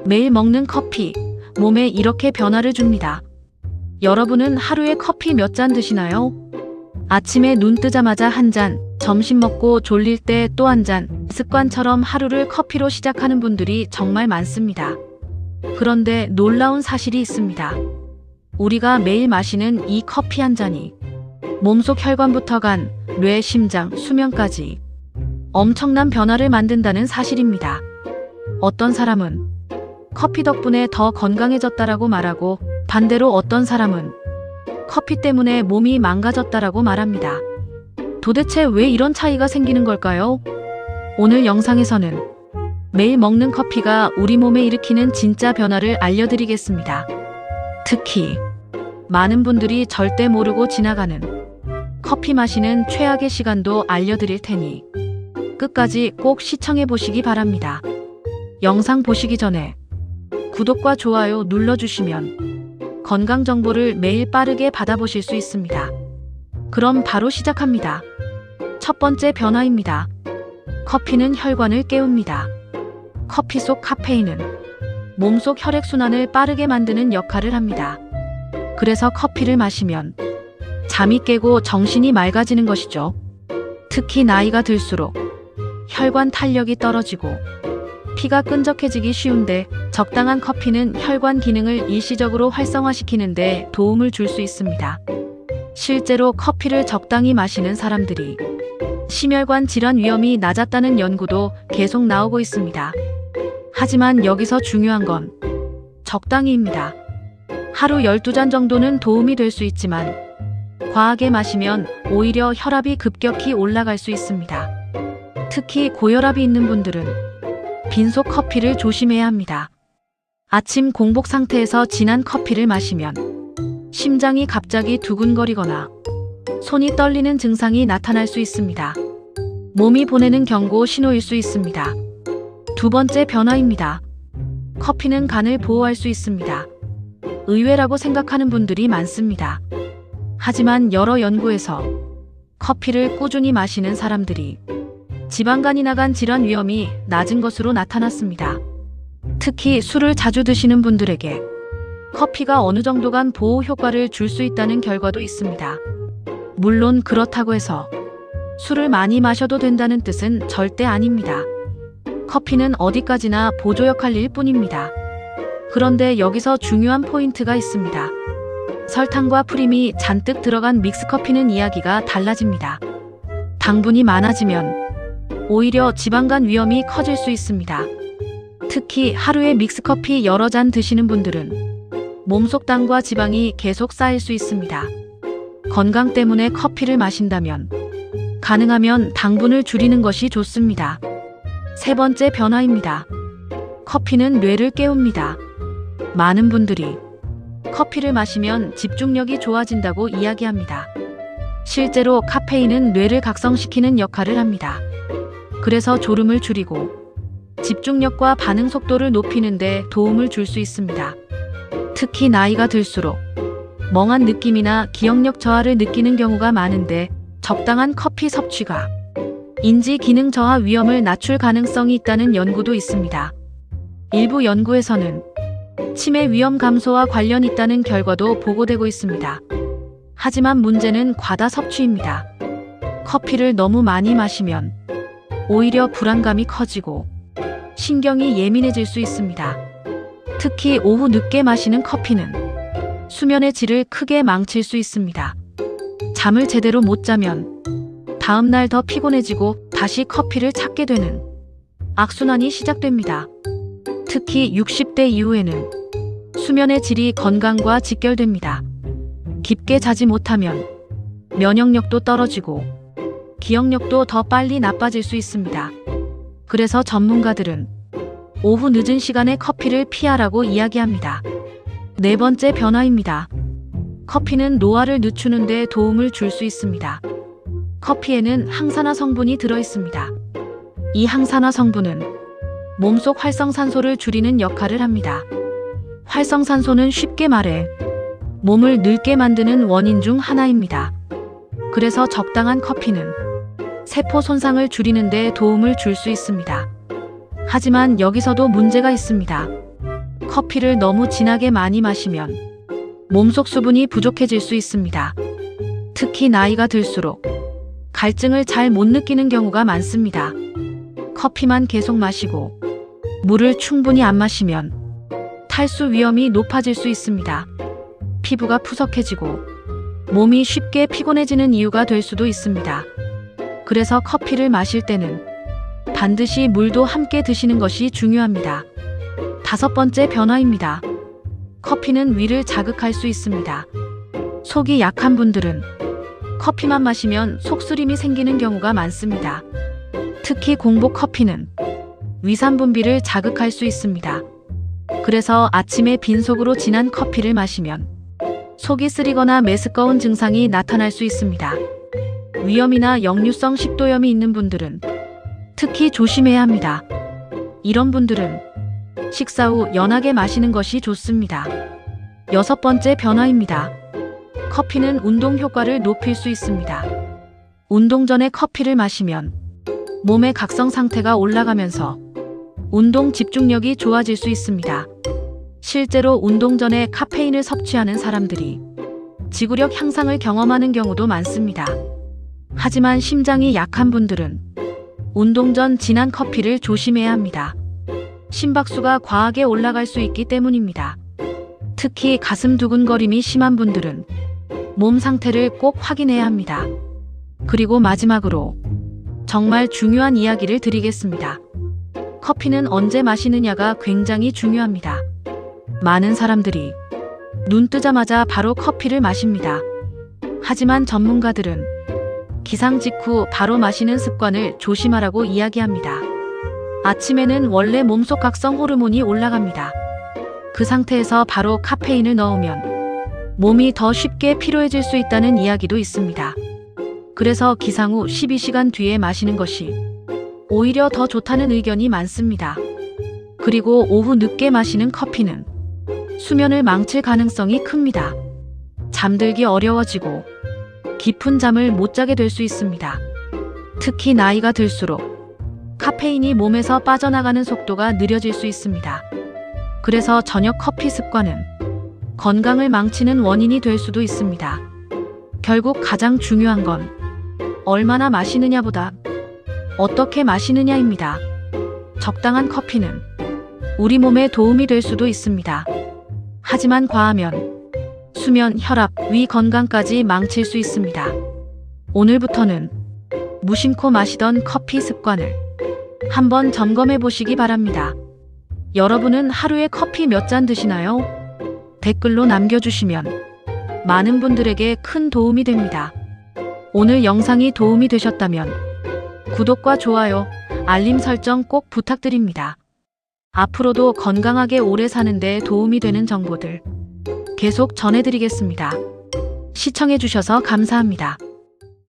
매일 먹는 커피, 몸에 이렇게 변화를 줍니다. 여러분은 하루에 커피 몇 잔 드시나요? 아침에 눈 뜨자마자 한 잔, 점심 먹고 졸릴 때 또 한 잔, 습관처럼 하루를 커피로 시작하는 분들이 정말 많습니다. 그런데 놀라운 사실이 있습니다. 우리가 매일 마시는 이 커피 한 잔이 몸속 혈관부터 간, 뇌, 심장, 수면까지 엄청난 변화를 만든다는 사실입니다. 어떤 사람은 커피 덕분에 더 건강해졌다라고 말하고, 반대로 어떤 사람은 커피 때문에 몸이 망가졌다라고 말합니다. 도대체 왜 이런 차이가 생기는 걸까요? 오늘 영상에서는 매일 먹는 커피가 우리 몸에 일으키는 진짜 변화를 알려드리겠습니다. 특히 많은 분들이 절대 모르고 지나가는 커피 마시는 최악의 시간도 알려드릴 테니 끝까지 꼭 시청해 보시기 바랍니다. 영상 보시기 전에 구독과 좋아요 눌러주시면 건강 정보를 매일 빠르게 받아보실 수 있습니다. 그럼 바로 시작합니다. 첫 번째 변화입니다. 커피는 혈관을 깨웁니다. 커피 속 카페인은 몸속 혈액순환을 빠르게 만드는 역할을 합니다. 그래서 커피를 마시면 잠이 깨고 정신이 맑아지는 것이죠. 특히 나이가 들수록 혈관 탄력이 떨어지고 피가 끈적해지기 쉬운데, 적당한 커피는 혈관 기능을 일시적으로 활성화시키는 데 도움을 줄 수 있습니다. 실제로 커피를 적당히 마시는 사람들이 심혈관 질환 위험이 낮았다는 연구도 계속 나오고 있습니다. 하지만 여기서 중요한 건 적당히입니다. 하루 12잔 정도는 도움이 될 수 있지만 과하게 마시면 오히려 혈압이 급격히 올라갈 수 있습니다. 특히 고혈압이 있는 분들은 빈속 커피를 조심해야 합니다. 아침 공복 상태에서 진한 커피를 마시면 심장이 갑자기 두근거리거나 손이 떨리는 증상이 나타날 수 있습니다. 몸이 보내는 경고 신호일 수 있습니다. 두 번째 변화입니다. 커피는 간을 보호할 수 있습니다. 의외라고 생각하는 분들이 많습니다. 하지만 여러 연구에서 커피를 꾸준히 마시는 사람들이 지방간이나 간 질환 위험이 낮은 것으로 나타났습니다. 특히 술을 자주 드시는 분들에게 커피가 어느 정도 간 보호 효과를 줄 수 있다는 결과도 있습니다. 물론 그렇다고 해서 술을 많이 마셔도 된다는 뜻은 절대 아닙니다. 커피는 어디까지나 보조 역할일 뿐입니다. 그런데 여기서 중요한 포인트가 있습니다. 설탕과 프림이 잔뜩 들어간 믹스커피는 이야기가 달라집니다. 당분이 많아지면 오히려 지방간 위험이 커질 수 있습니다. 특히 하루에 믹스커피 여러 잔 드시는 분들은 몸속 당과 지방이 계속 쌓일 수 있습니다. 건강 때문에 커피를 마신다면 가능하면 당분을 줄이는 것이 좋습니다. 세 번째 변화입니다. 커피는 뇌를 깨웁니다. 많은 분들이 커피를 마시면 집중력이 좋아진다고 이야기합니다. 실제로 카페인은 뇌를 각성시키는 역할을 합니다. 그래서 졸음을 줄이고 집중력과 반응 속도를 높이는 데 도움을 줄 수 있습니다. 특히 나이가 들수록 멍한 느낌이나 기억력 저하를 느끼는 경우가 많은데, 적당한 커피 섭취가 인지 기능 저하 위험을 낮출 가능성이 있다는 연구도 있습니다. 일부 연구에서는 치매 위험 감소와 관련이 있다는 결과도 보고되고 있습니다. 하지만 문제는 과다 섭취입니다. 커피를 너무 많이 마시면 오히려 불안감이 커지고 신경이 예민해질 수 있습니다. 특히 오후 늦게 마시는 커피는 수면의 질을 크게 망칠 수 있습니다. 잠을 제대로 못 자면 다음날 더 피곤해지고 다시 커피를 찾게 되는 악순환이 시작됩니다. 특히 60대 이후에는 수면의 질이 건강과 직결됩니다. 깊게 자지 못하면 면역력도 떨어지고 기억력도 더 빨리 나빠질 수 있습니다. 그래서 전문가들은 오후 늦은 시간에 커피를 피하라고 이야기합니다. 네 번째 변화입니다. 커피는 노화를 늦추는 데 도움을 줄 수 있습니다. 커피에는 항산화 성분이 들어있습니다. 이 항산화 성분은 몸속 활성산소를 줄이는 역할을 합니다. 활성산소는 쉽게 말해 몸을 늙게 만드는 원인 중 하나입니다. 그래서 적당한 커피는 세포 손상을 줄이는 데 도움을 줄 수 있습니다. 하지만 여기서도 문제가 있습니다. 커피를 너무 진하게 많이 마시면 몸속 수분이 부족해질 수 있습니다. 특히 나이가 들수록 갈증을 잘 못 느끼는 경우가 많습니다. 커피만 계속 마시고 물을 충분히 안 마시면 탈수 위험이 높아질 수 있습니다. 피부가 푸석해지고 몸이 쉽게 피곤해지는 이유가 될 수도 있습니다. 그래서 커피를 마실 때는 반드시 물도 함께 드시는 것이 중요합니다. 5번째 변화입니다. 커피는 위를 자극할 수 있습니다. 속이 약한 분들은 커피만 마시면 속쓰림이 생기는 경우가 많습니다. 특히 공복 커피는 위산 분비를 자극할 수 있습니다. 그래서 아침에 빈속으로 진한 커피를 마시면 속이 쓰리거나 메스꺼운 증상이 나타날 수 있습니다. 위염이나 역류성 식도염이 있는 분들은 특히 조심해야 합니다. 이런 분들은 식사 후 연하게 마시는 것이 좋습니다. 6번째 변화입니다. 커피는 운동 효과를 높일 수 있습니다. 운동 전에 커피를 마시면 몸의 각성 상태가 올라가면서 운동 집중력이 좋아질 수 있습니다. 실제로 운동 전에 카페인을 섭취하는 사람들이 지구력 향상을 경험하는 경우도 많습니다. 하지만 심장이 약한 분들은 운동 전 진한 커피를 조심해야 합니다. 심박수가 과하게 올라갈 수 있기 때문입니다. 특히 가슴 두근거림이 심한 분들은 몸 상태를 꼭 확인해야 합니다. 그리고 마지막으로 정말 중요한 이야기를 드리겠습니다. 커피는 언제 마시느냐가 굉장히 중요합니다. 많은 사람들이 눈 뜨자마자 바로 커피를 마십니다. 하지만 전문가들은 기상 직후 바로 마시는 습관을 조심하라고 이야기합니다. 아침에는 원래 몸속 각성 호르몬이 올라갑니다. 그 상태에서 바로 카페인을 넣으면 몸이 더 쉽게 피로해질 수 있다는 이야기도 있습니다. 그래서 기상 후 12시간 뒤에 마시는 것이 오히려 더 좋다는 의견이 많습니다. 그리고 오후 늦게 마시는 커피는 수면을 망칠 가능성이 큽니다. 잠들기 어려워지고 깊은 잠을 못 자게 될 수 있습니다. 특히 나이가 들수록 카페인이 몸에서 빠져나가는 속도가 느려질 수 있습니다. 그래서 저녁 커피 습관은 건강을 망치는 원인이 될 수도 있습니다. 결국 가장 중요한 건 얼마나 마시느냐보다 어떻게 마시느냐입니다. 적당한 커피는 우리 몸에 도움이 될 수도 있습니다. 하지만 과하면 수면, 혈압, 위 건강까지 망칠 수 있습니다. 오늘부터는 무심코 마시던 커피 습관을 한번 점검해 보시기 바랍니다. 여러분은 하루에 커피 몇 잔 드시나요? 댓글로 남겨주시면 많은 분들에게 큰 도움이 됩니다. 오늘 영상이 도움이 되셨다면 구독과 좋아요, 알림 설정 꼭 부탁드립니다. 앞으로도 건강하게 오래 사는 데 도움이 되는 정보들 계속 전해드리겠습니다. 시청해주셔서 감사합니다.